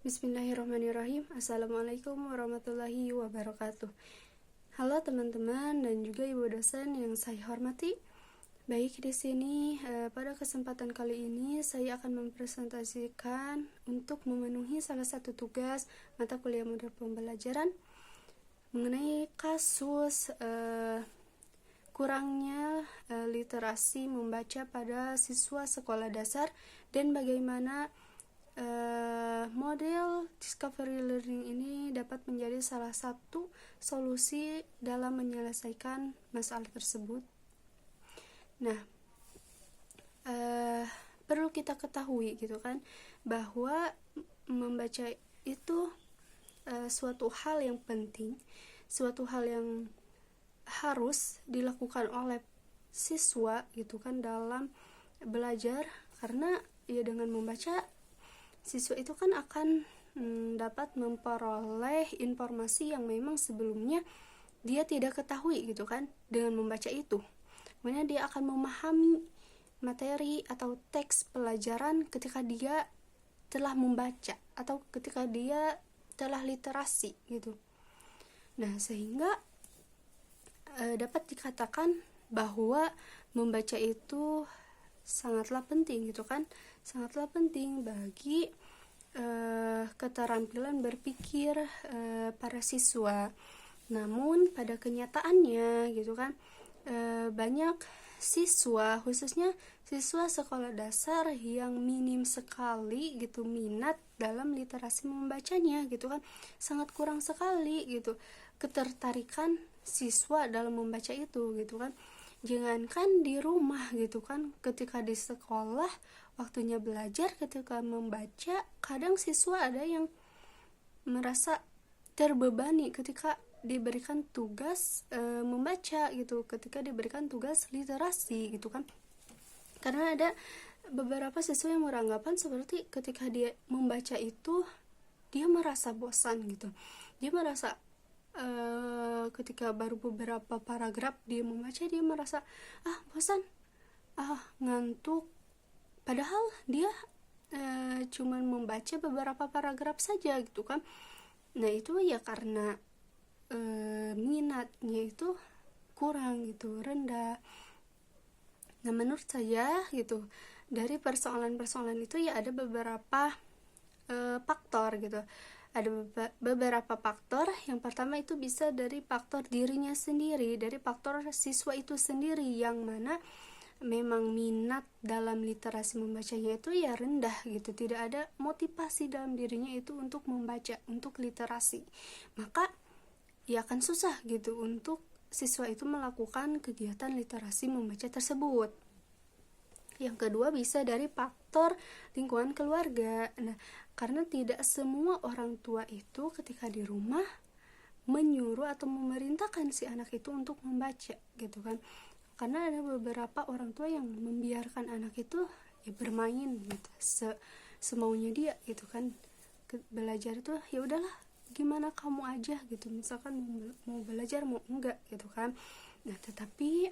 Bismillahirrahmanirrahim. Assalamualaikum warahmatullahi wabarakatuh. Halo teman-teman dan juga ibu dosen yang saya hormati. Baik, di sini pada kesempatan kali ini saya akan mempresentasikan untuk memenuhi salah satu tugas mata kuliah model pembelajaran mengenai kasus kurangnya literasi membaca pada siswa sekolah dasar dan bagaimana model discovery learning ini dapat menjadi salah satu solusi dalam menyelesaikan masalah tersebut. Nah, perlu kita ketahui gitu kan, bahwa membaca itu suatu hal yang penting, suatu hal yang harus dilakukan oleh siswa gitu kan dalam belajar, karena ya dengan membaca siswa itu kan akan dapat memperoleh informasi yang memang sebelumnya dia tidak ketahui gitu kan. Dengan membaca itu kemudian dia akan memahami materi atau teks pelajaran ketika dia telah membaca atau ketika dia telah literasi gitu. Nah, sehingga dapat dikatakan bahwa membaca itu sangatlah penting gitu kan, sangatlah penting bagi keterampilan berpikir para siswa. Namun pada kenyataannya gitu kan, banyak siswa, khususnya siswa sekolah dasar yang minim sekali gitu minat dalam literasi membacanya gitu kan, sangat kurang sekali gitu ketertarikan siswa dalam membaca itu gitu kan. Jangankan di rumah gitu kan, ketika di sekolah waktunya belajar, ketika membaca, kadang siswa ada yang merasa terbebani ketika diberikan tugas membaca gitu, ketika diberikan tugas literasi gitu kan. Karena ada beberapa siswa yang beranggapan seperti ketika dia membaca itu dia merasa bosan gitu, dia merasa ketika baru beberapa paragraf dia membaca, dia merasa bosan, ngantuk, padahal dia cuman membaca beberapa paragraf saja gitu kan. Nah, itu ya karena minatnya itu kurang gitu, rendah. Nah, menurut saya gitu, dari persoalan-persoalan itu ya ada beberapa faktor gitu. Ada beberapa faktor. Yang pertama itu bisa dari faktor dirinya sendiri, dari faktor siswa itu sendiri, yang mana memang minat dalam literasi membacanya itu ya rendah gitu, tidak ada motivasi dalam dirinya itu untuk membaca, untuk literasi, maka ya akan susah gitu untuk siswa itu melakukan kegiatan literasi membaca tersebut. Yang kedua bisa dari faktor lingkungan keluarga. Nah, karena tidak semua orang tua itu ketika di rumah menyuruh atau memerintahkan si anak itu untuk membaca gitu kan. Karena ada beberapa orang tua yang membiarkan anak itu ya bermain gitu, semaunya dia gitu kan. Belajar itu ya udahlah, gimana kamu aja gitu, misalkan mau belajar mau enggak gitu kan. Nah, tetapi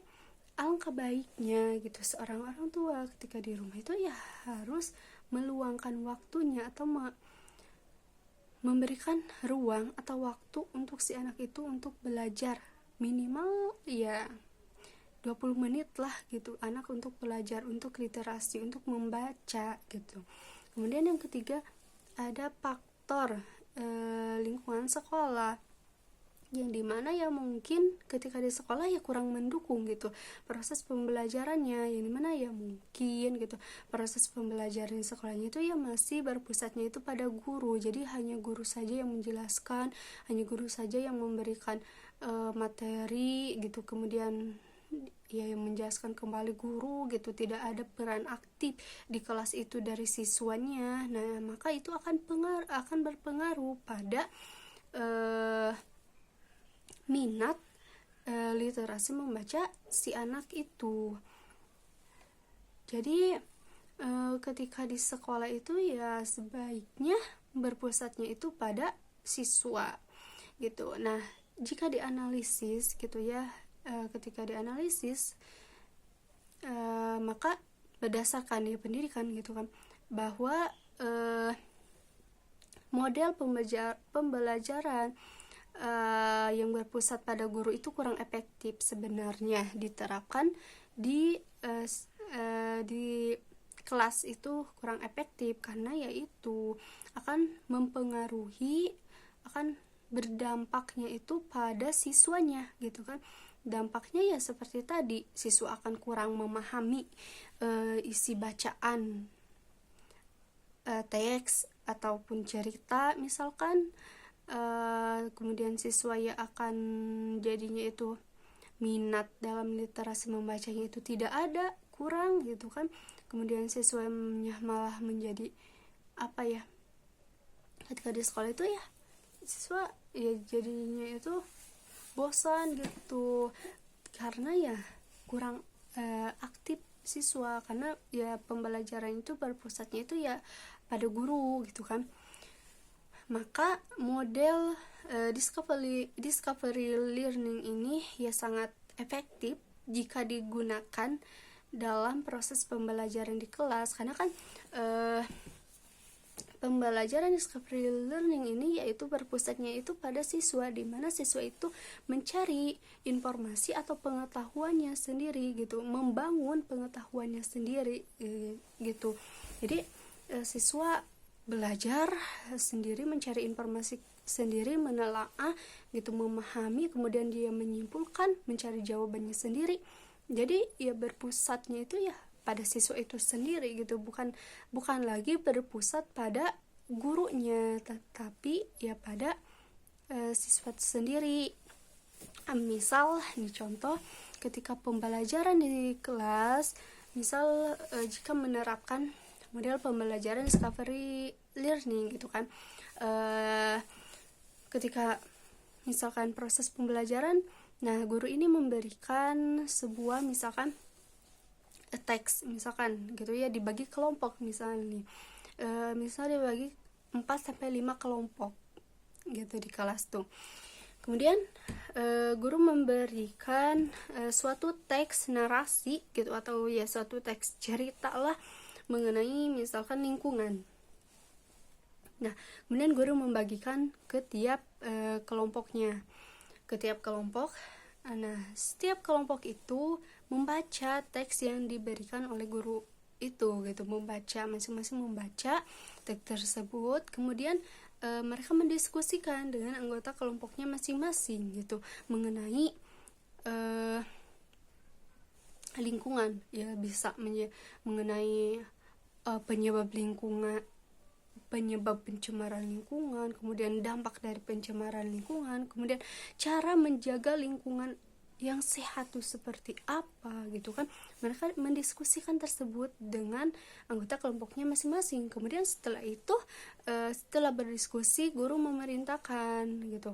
alangkah baiknya gitu seorang orang tua ketika di rumah itu ya harus meluangkan waktunya atau memberikan ruang atau waktu untuk si anak itu untuk belajar, minimal ya 20 menit lah gitu anak untuk belajar, untuk literasi, untuk membaca gitu. Kemudian yang ketiga ada faktor lingkungan sekolah, yang dimana ya mungkin ketika di sekolah ya kurang mendukung gitu proses pembelajarannya, yang dimana ya mungkin gitu proses pembelajaran di sekolahnya itu ya masih berpusatnya itu pada guru, jadi hanya guru saja yang menjelaskan, hanya guru saja yang memberikan materi gitu, kemudian ya yang menjelaskan kembali guru gitu, tidak ada peran aktif di kelas itu dari siswanya. Nah, maka itu akan berpengaruh pada minat literasi membaca si anak itu. Jadi ketika di sekolah itu ya sebaiknya berpusatnya itu pada siswa gitu. Nah, jika dianalisis gitu ya, ketika dianalisis maka berdasarkan ya pendidikan gitu kan, bahwa model pembelajaran yang berpusat pada guru itu kurang efektif sebenarnya diterapkan di kelas itu kurang efektif, karena yaitu akan mempengaruhi, akan berdampaknya itu pada siswanya gitu kan. Dampaknya ya seperti tadi, siswa akan kurang memahami isi bacaan teks ataupun cerita misalkan. Kemudian siswa ya akan jadinya itu minat dalam literasi membacanya itu tidak ada, kurang gitu kan. Kemudian siswanya malah menjadi apa ya, ketika di sekolah itu ya siswa ya jadinya itu bosan gitu, karena ya kurang aktif siswa, karena ya pembelajaran itu berpusatnya itu ya pada guru gitu kan. Maka model discovery learning ini ya sangat efektif jika digunakan dalam proses pembelajaran di kelas, karena kan pembelajaran discovery learning ini yaitu berpusatnya itu pada siswa, di mana siswa itu mencari informasi atau pengetahuannya sendiri gitu, membangun pengetahuannya sendiri gitu. Jadi siswa belajar sendiri, mencari informasi sendiri, menelaah gitu, memahami, kemudian dia menyimpulkan, mencari jawabannya sendiri. Jadi ya berpusatnya itu ya pada siswa itu sendiri gitu, bukan lagi berpusat pada gurunya, tetapi ya pada siswa sendiri. Misal nih contoh, ketika pembelajaran di kelas, misal jika menerapkan model pembelajaran discovery learning gitu kan, ketika misalkan proses pembelajaran, nah guru ini memberikan sebuah misalkan teks misalkan gitu ya, dibagi kelompok misalnya nih, misalnya dibagi 4-5 kelompok gitu di kelas tuh. Kemudian guru memberikan suatu teks narasi gitu, atau ya suatu teks cerita lah mengenai misalkan lingkungan. Nah, kemudian guru membagikan ke tiap kelompoknya, ke tiap kelompok. Nah, setiap kelompok itu membaca teks yang diberikan oleh guru itu gitu, membaca, masing-masing membaca teks tersebut. Kemudian mereka mendiskusikan dengan anggota kelompoknya masing-masing gitu mengenai lingkungan, ya bisa mengenai penyebab pencemaran lingkungan, kemudian dampak dari pencemaran lingkungan, kemudian cara menjaga lingkungan yang sehat itu seperti apa gitu kan. Mereka mendiskusikan tersebut dengan anggota kelompoknya masing-masing. Kemudian setelah itu setelah berdiskusi, guru memerintahkan gitu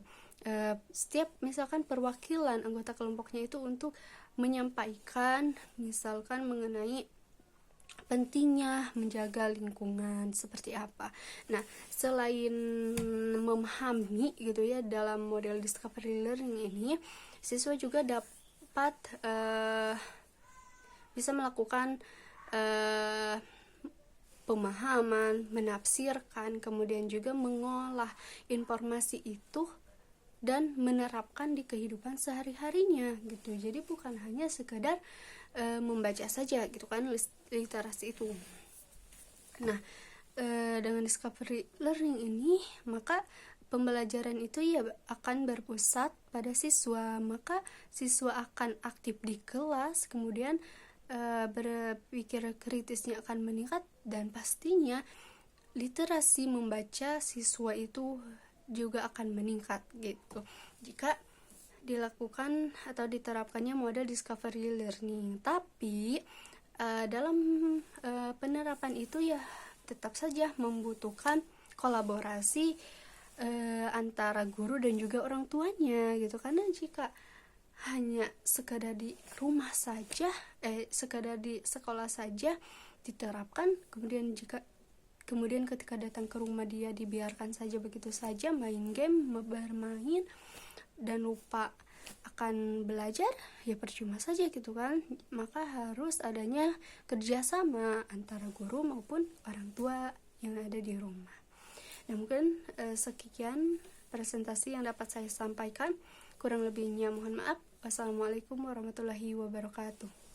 setiap misalkan perwakilan anggota kelompoknya itu untuk menyampaikan misalkan mengenai pentingnya menjaga lingkungan seperti apa. Nah, selain memahami gitu ya dalam model discovery learning ini, siswa juga dapat bisa melakukan pemahaman, menafsirkan, kemudian juga mengolah informasi itu dan menerapkan di kehidupan sehari-harinya gitu. Jadi bukan hanya sekedar membaca saja gitu kan literasi itu. Nah, dengan discovery learning ini, maka pembelajaran itu ya akan berpusat pada siswa, maka siswa akan aktif di kelas, kemudian berpikir kritisnya akan meningkat, dan pastinya literasi membaca siswa itu juga akan meningkat gitu jika dilakukan atau diterapkannya model discovery learning. Tapi dalam penerapan itu ya tetap saja membutuhkan kolaborasi antara guru dan juga orang tuanya gitu, karena jika hanya sekadar di rumah saja, sekadar di sekolah saja diterapkan, kemudian ketika datang ke rumah dia dibiarkan saja begitu saja main game, bermain, dan lupa akan belajar, ya percuma saja gitu kan. Maka harus adanya kerjasama antara guru maupun orang tua yang ada di rumah. Dan mungkin sekian presentasi yang dapat saya sampaikan. Kurang lebihnya mohon maaf. Wassalamualaikum warahmatullahi wabarakatuh.